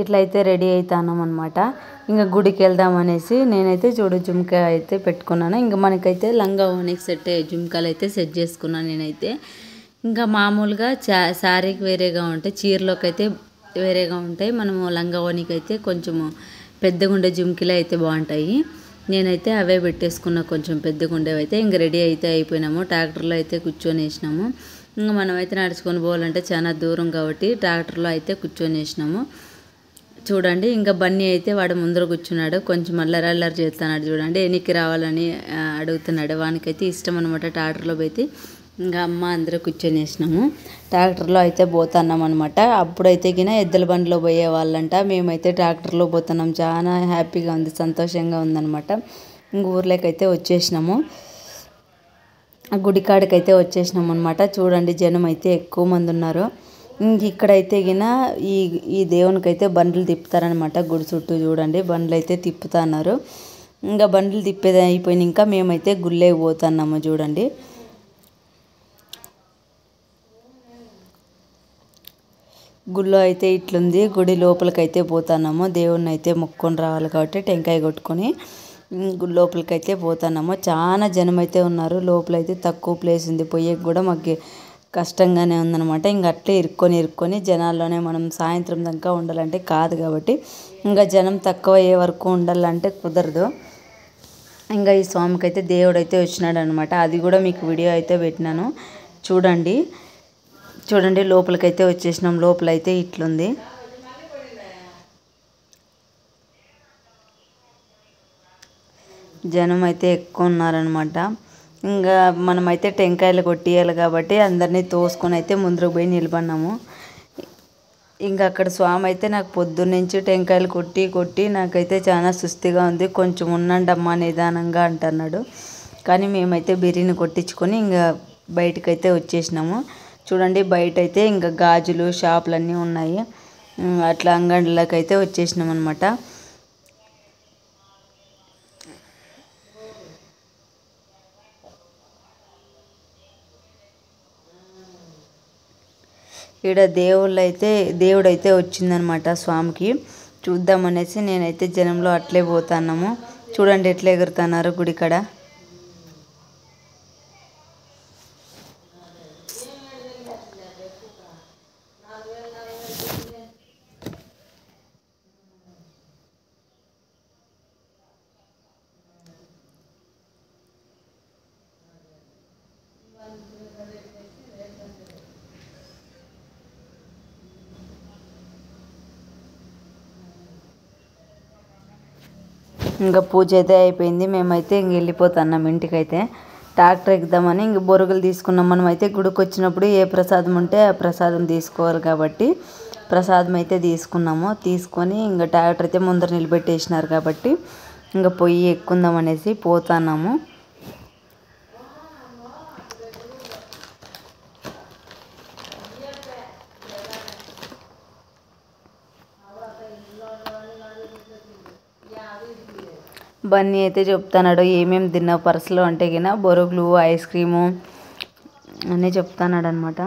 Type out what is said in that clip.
ఇట్లయితే రెడీ అవుతాన్నాం అనమాట. ఇంకా గుడికి వెళ్దామనేసి నేనైతే చూడు జుమ్కా అయితే పెట్టుకున్నాను. ఇంకా మనకైతే లంగా ఓనికి సెట్ అయ్యే జుమ్కాలు అయితే సెట్ చేసుకున్నాను నేనైతే. ఇంకా మామూలుగా శారీకి వేరేగా ఉంటాయి, చీరలోకి అయితే వేరేగా ఉంటాయి. మనము లంగా ఓనికి అయితే కొంచెము పెద్దగా ఉండే జుమ్కీలు అయితే బాగుంటాయి. నేనైతే అవే పెట్టేసుకున్న, కొంచెం పెద్దగా ఉండేవి అయితే. ఇంక రెడీ అయితే అయిపోయినాము, ట్రాక్టర్లో అయితే కూర్చొని వేసినాము. ఇంకా మనమైతే నడుచుకొని పోవాలంటే చాలా దూరం కాబట్టి ట్రాక్టర్లో అయితే కూర్చొని వేసినాము. చూడండి ఇంకా బన్నీ అయితే వాడు ముందర కూర్చున్నాడు, కొంచెం అల్లరి చేస్తున్నాడు చూడండి. ఎనికి రావాలని అడుగుతున్నాడు. వానికైతే ఇష్టం అనమాట ట్రాక్టర్లో పోతే. ఇంకా అమ్మ అందరూ కూర్చొని వేసినాము. ట్రాక్టర్లో అయితే పోతున్నాం అనమాట. అప్పుడైతే గిన ఎద్దుల బండిలో పోయే వాళ్ళంట, మేమైతే ట్రాక్టర్లో పోతున్నాం. చాలా హ్యాపీగా ఉంది, సంతోషంగా ఉందన్నమాట. ఇంక ఊర్లోకైతే వచ్చేసినాము, గుడికాడికైతే వచ్చేసినాం అనమాట. చూడండి జనం అయితే ఎక్కువ మంది ఉన్నారు. ఇక్కడైతే గిన ఈ దేవునికైతే బండ్లు తిప్పుతారనమాట. గుడి చుట్టూ చూడండి బండ్లు అయితే తిప్పుతున్నారు. ఇంకా బండ్లు తిప్పేది అయిపోయిన ఇంకా మేమైతే గుళ్ళేకి పోతున్నాము. చూడండి గుళ్ళో అయితే ఇట్లుంది. గుడి లోపలికైతే పోతున్నాము. దేవుణ్ణి అయితే మొక్కుకొని రావాలి కాబట్టి టెంకాయ కొట్టుకొని గుడి లోపలికైతే పోతున్నాము. చాలా జనం అయితే ఉన్నారు. లోపలైతే తక్కువ ప్లేస్ ఉంది, పోయేకి కూడా మాకు కష్టంగానే ఉందన్నమాట. ఇంక అట్లే ఇరుక్కొని జనాల్లోనే మనం సాయంత్రం దాకా ఉండాలంటే కాదు కాబట్టి ఇంకా జనం తక్కువ అయ్యే వరకు ఉండాలంటే కుదరదు. ఇంకా ఈ స్వామికి అయితే దేవుడైతే వచ్చినాడు అనమాట. అది కూడా మీకు వీడియో అయితే పెట్టినాను చూడండి. లోపలికైతే వచ్చేసినాం. లోపలైతే ఇట్లుంది. జనం అయితే ఎక్కువ ఉన్నారనమాట. ఇంకా మనమైతే టెంకాయలు కొట్టియాలి కాబట్టి అందరినీ తోసుకొని అయితే ముందుకు పోయి నిలబడినాము. ఇంకా అక్కడ స్వామి అయితే నాకు పొద్దున్నుంచి టెంకాయలు కొట్టి నాకైతే చాలా సుస్థిగా ఉంది, కొంచెం ఉండండి అమ్మా నిదానంగా అంటున్నాడు. కానీ మేమైతే బిర్యానీ కొట్టించుకొని ఇంకా బయటకైతే వచ్చేసినాము. చూడండి బయట అయితే ఇంకా గాజులు షాపులన్నీ ఉన్నాయి. అట్లా అంగడిలోకి అయితే వచ్చేసినాం అనమాట. ఈడ దేవుడైతే వచ్చిందనమాట స్వామికి. చూద్దామనేసి నేనైతే జనంలో అట్లే పోతున్నాము. చూడండి ఎట్లా ఎగురుతున్నారు గుడికాడ. ఇంకా పూజ అయితే అయిపోయింది. మేమైతే ఇంక వెళ్ళిపోతున్నాం ఇంటికైతే. ట్రాక్టర్ ఎక్కుదామని ఇంక బొరుగులు తీసుకున్నాం. మనం అయితే గుడికి వచ్చినప్పుడు ఏ ప్రసాదం ఉంటే ఆ ప్రసాదం తీసుకోవాలి కాబట్టి ప్రసాదం అయితే తీసుకొని ఇంకా ట్రాక్టర్ అయితే ముందర నిలబెట్టేసినారు కాబట్టి ఇంకా పొయ్యి ఎక్కుందాం అనేసి పోతున్నాము. బన్నీ అయితే చెప్తున్నాడు ఏమేమి తిన్నావు పర్సులో అంటే గిన బొరుగులు, ఐస్ క్రీము అన్నీ చెప్తున్నాడు అనమాట.